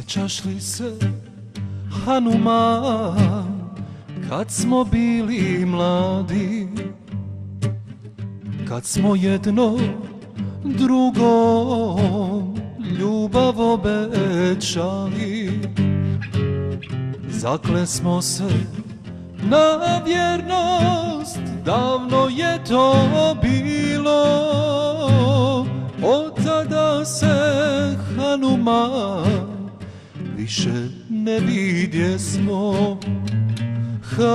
Sjećaš li se, Hanuman, kad smo bili mladi, kad smo jedno drugom ljubav obećali? Zaklesmo se na vjernost, davno je to bilo. Od tada se, Hanuman, više ne vidjesmo. Haj,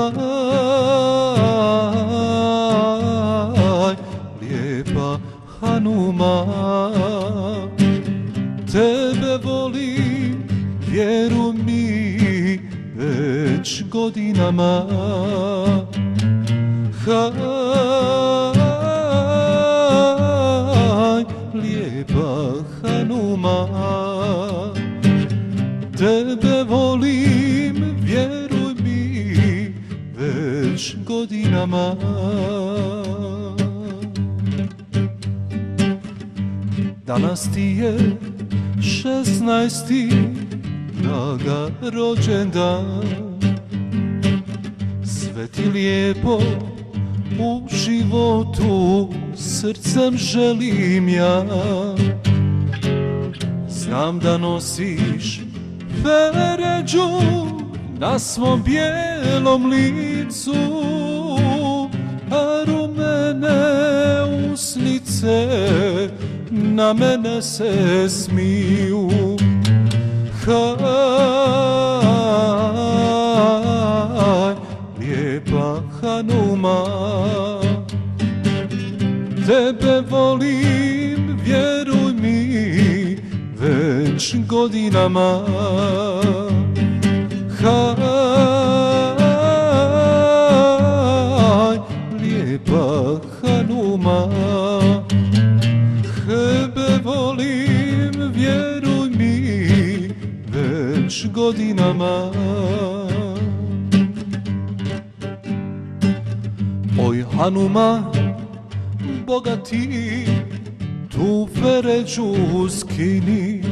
lijepa Hanuman, tebe volim, vjeruj mi, već godinama. Haj, lijepa Hanuman, tebe volim, vjeruj mi, već godinama. Danas ti je 16. draga rođendan. Sve ti lijepo u životu srcem želim ja. Znam da nosiš feređu na svom bijelom licu, a rumene usnice na mene se smiju. Haj, lijepa Hanuman, tebe volim, vjeruj mi, već godinama. Haj, lijepa Hanuman, tebe volim, vjeruj mi, već godinama. Oj Hanuman, bogati, tu feređu skini,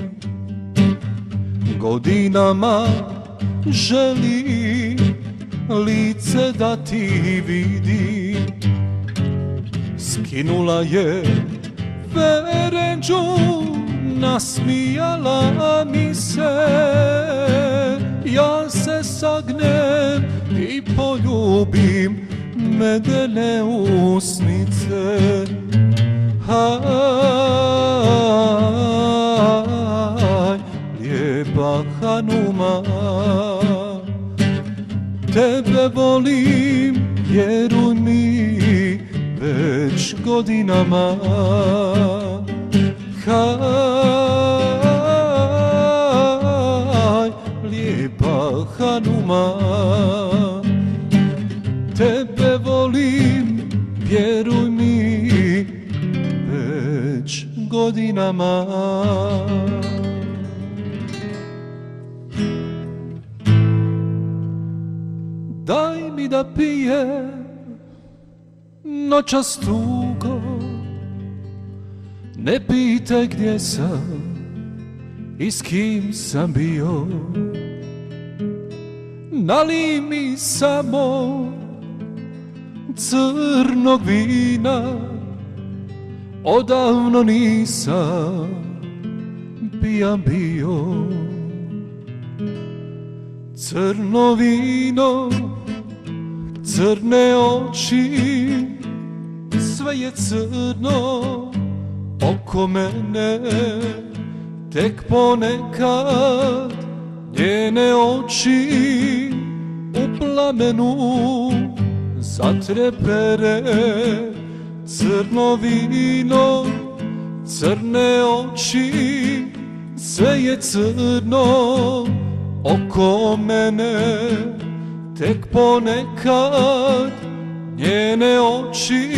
godinama želi lice da ti vidi. Skinula je feređu, nasmijala mi se, ja se sagnem i poljubim medene usnice. Haj, lijepa Hanuman, tebe volim, vjeruj mi, već godinama. Haj, lijepa Hanuman, tebe volim, vjeruj mi, već godinama. Daj mi da pijem noćas tugo, ne pitaj gdje sam i s kim sam bio. Nalij mi samo crnog vina, odavno nisam pijan bio. Crno vino, crne oči, sve je crno oko mene. Tek ponekad njene oči u plamenu zatrepere. Crno vino, crne oči, sve je crno oko mene. Tek ponekad njene oči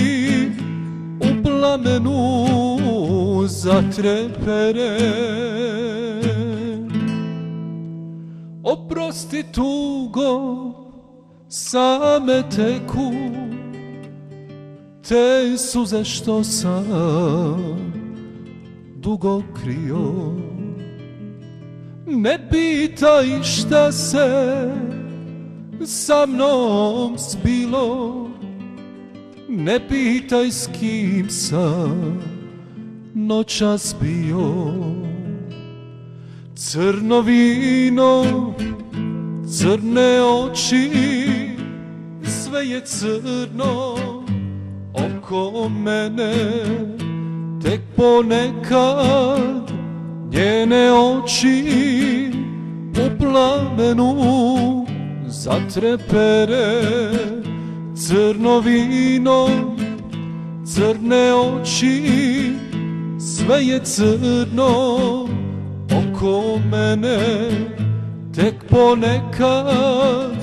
u plamenu zatrepere. Oprosti tugo, same teku te suze što sam dugo krio. Ne pitaj šta se sa mnom zbilo, ne pitaj s kim sam noćas bio. Crno vino, crne oči, sve je crno oko mene. Tek ponekad njene oči u plamenu zatrepere. Crno vino, crne oči, sve je crno oko mene. Tek ponekad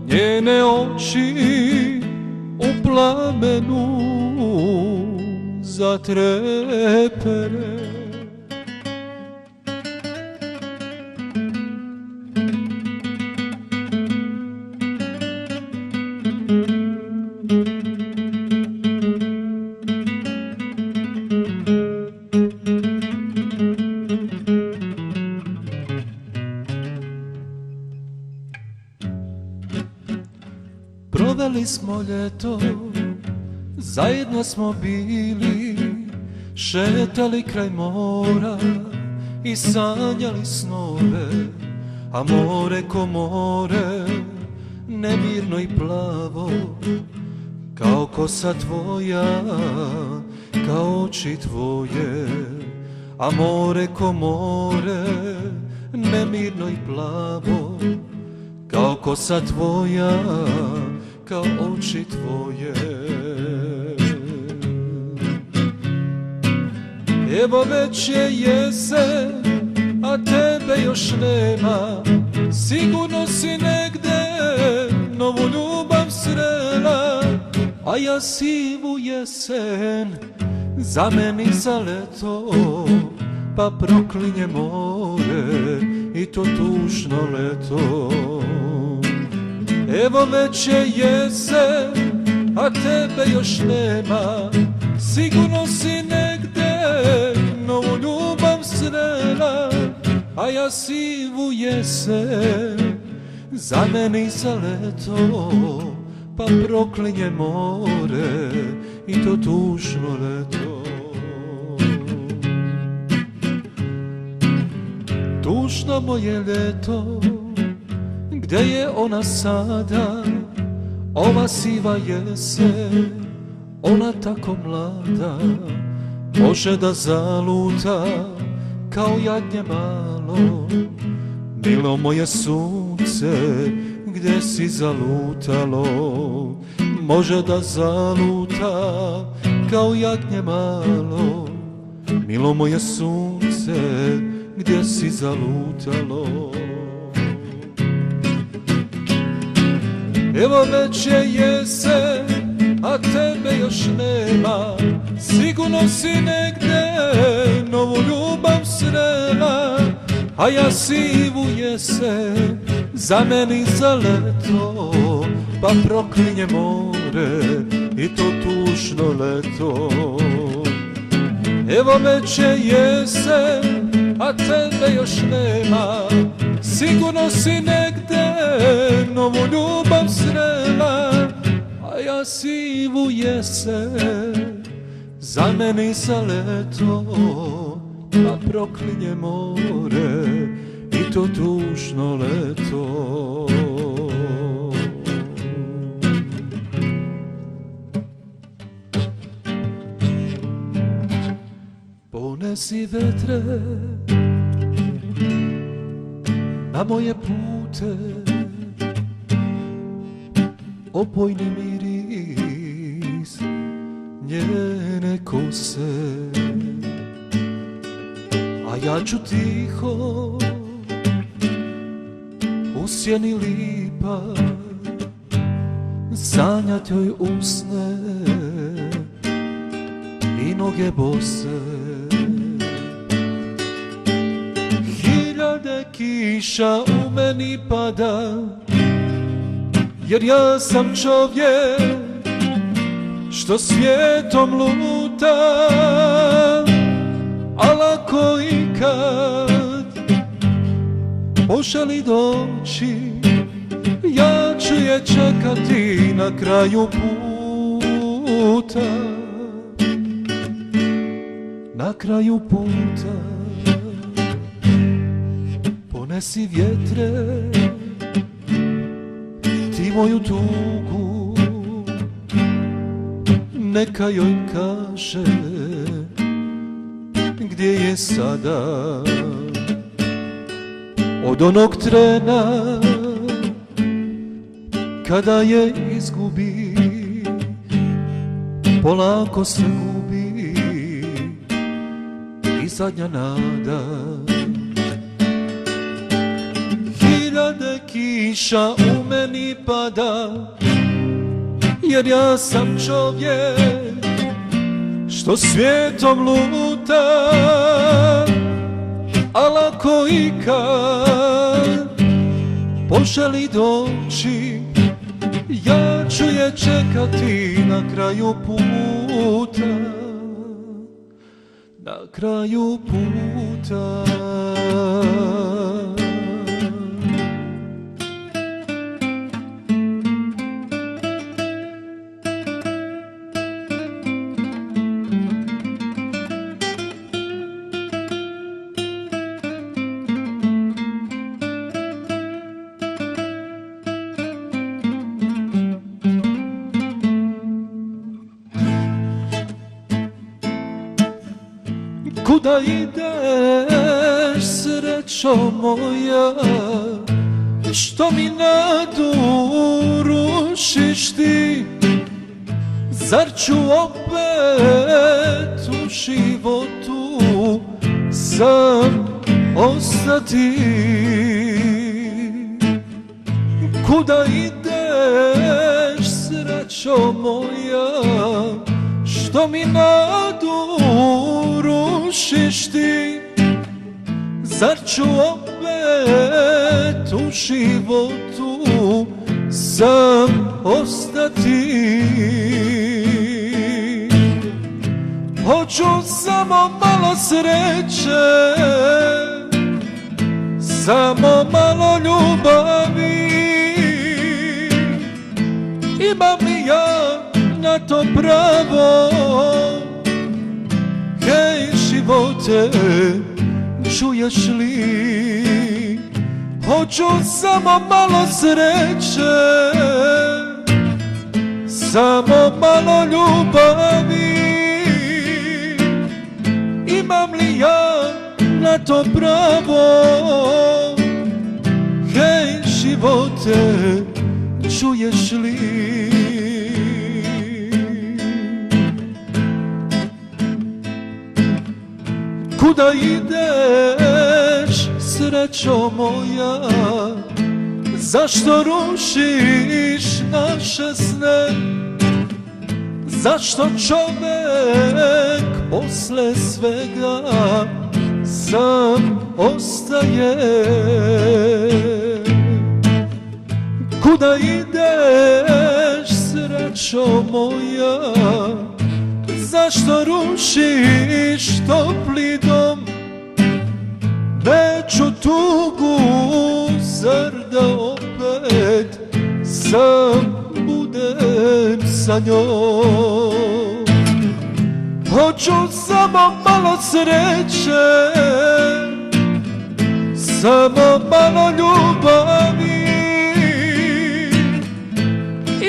njene oči u plamenu zatrepere. Proveli smo ljeto, zajedno smo bili, šetali kraj mora i sanjali snove. A more ko more, nemirno i plavo, kao kosa tvoja, kao oči tvoje. A more ko more, nemirno i plavo, kao kosa tvoja, kao oči tvoje. Evo već je jesen, a tebe još nema. Sigurno si negde novu ljubav srela, a ja sivu jesen zameni za leto, pa proklinje more i to tužno leto. Evo već je jesen, a tebe još nema. Sigurno si negde novu ljubav srela, a ja sivu jesen zameni za leto, pa proklinje more i to tužno leto. Tužno moje ljeto, gde je ona sada, ova siva jesen, ona tako mlada. Može da zaluta kao jagnje malo. Milo moje sunce, gde si zalutalo? Može da zaluta kao jagnje malo. Milo moje sunce, gdje si zalutalo? Evo već je jesen, a tebe još nema. Sigurno si negde novu ljubav srela, a ja sivu jesen zameni za leto, pa proklinje more i to tužno leto. Evo već je jesen, a tebe još nema. Sigurno si negde novu ljubav srela, a ja sivu jesen zameni za leto, pa proklinje more i to tužno leto. Ponesi vetre na moje pute, opojni miris njene kose, a ja ću tiho u sjeni lipa sanjat joj usne i noge bose. Hiljade kiša u meni pada, jer ja sam čovjek što svijetom luta, a lako i kad poželi doći, ja ću je čekati na kraju puta, na kraju puta. Ponesi vjetre, ti moju tugu, neka joj kaže gdje je sada. Od onog trena kada je izgubi, polako se gubi i zadnja nada. Hiljade kiša u meni pada, jer ja sam čovjek što svijetom luta. Al ako ikad poželi doći, ja ću je čekati na kraju puta, na kraju puta. Kuda ideš, srećo moja, što mi nadu rušiš ti? Zar ću opet u životu sam ostati? Kuda ideš, srećo moja, što mi nadu rušiš ti? Zar ću opet u životu sam ostati? Hoću samo malo sreće, samo malo ljubavi. Imam li ja na to pravo? Hej živote, čuješ li? Hoću samo malo sreće, samo malo ljubavi. Imam li ja na to pravo? Hej živote, čuješ li? Kuda ideš, srećo moja, zašto rušiš naše sne? Zašto čovjek posle svega sam ostaje? Kuda ideš, srećo moja, zašto rušiš topli dom? Veću tugu, zar da opet sam budem sa njom? Hoću samo malo sreće, samo malo ljubavi.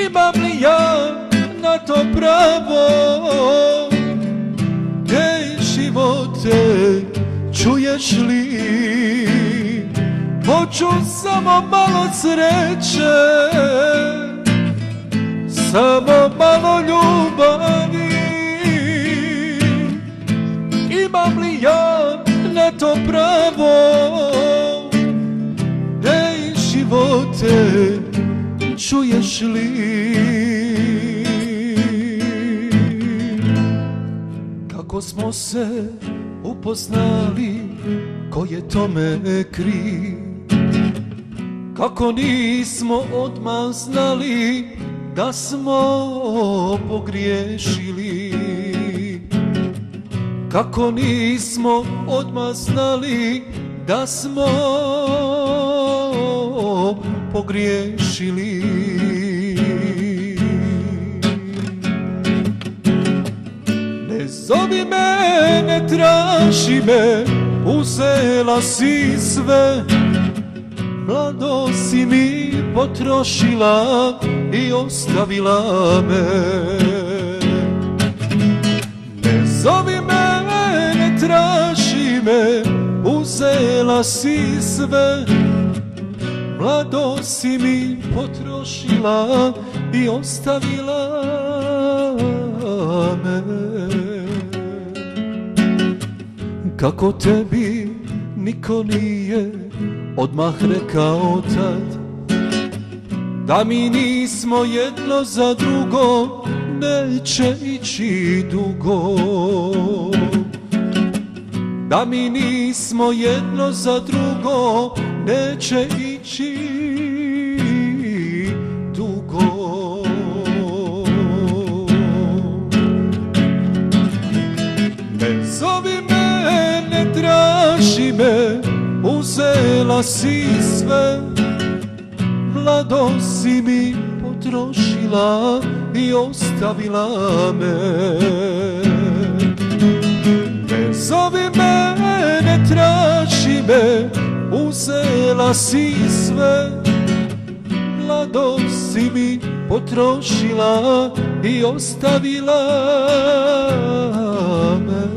Imam li ja na to pravo? Hej živote, čuješ li? Hoću samo malo sreće, samo malo ljubavi. Imam li ja na to pravo? Hej živote, čuješ li? Kako smo se upoznali, ko je tome kriv? Kako nismo odmah znali da smo pogriješili? Kako nismo odmah znali da smo pogriješili. Ne zovi me, ne traži me, uzela si sve, mladost si mi potrošila i ostavila me. Ne zovi me, ne traži me, uzela si sve, mladost si mi potrošila i ostavila me. Kako tebi niko nije odmah rekao tad, da mi nismo jedno za drugo, neće ići dugo. Da mi nismo jedno za drugo, neće ići dugo. Ne zovi me, ne traži me, uzela si sve, mladost si mi potrošila i ostavila me. Ne zovi me, ne traži me, uzela si sve, mladost si mi potrošila i ostavila me.